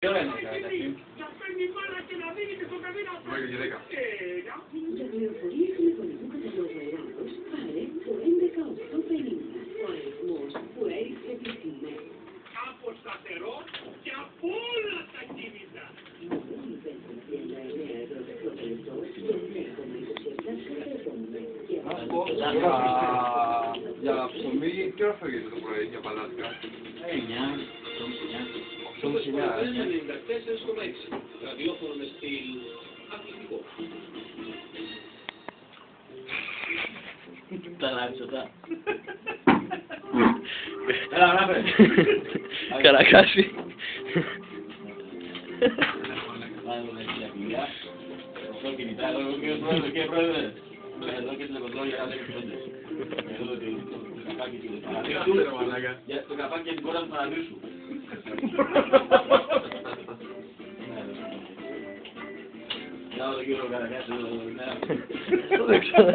Τι ώρα είναι καταρχήν? Μέχρι και 10. Για πληροφορίες τηλεφωνικού καταλογαριάτος, πάρε το 11850. Ο αριθμός που έριξε τη σημαία. Από σταθερό και από όλα τα κίνητα. Μόνο 539 ευρώ το λεπτό και 9,27 σκατεύομαι. Για ψωμί, τι ώρα φεύγετε το πρωί για παλάτικα? 8:09. Ραδιόφωνο με στυλ αθλητικό. Τα λάτσοτα. Έλα, γράφε. Καρακάση. Πάμε με την αγγλία. Στο κινητά, εδώ κύριε πρόεδρε. Εδώ και τηλεποτρόλια, να λέγει πέντε. Εδώ το καπάκι του παραδείσου. Το καπάκι και την κόρα του παραδείσου. Για όλο τον κύριο Καρακάση. Δεν ξέρω.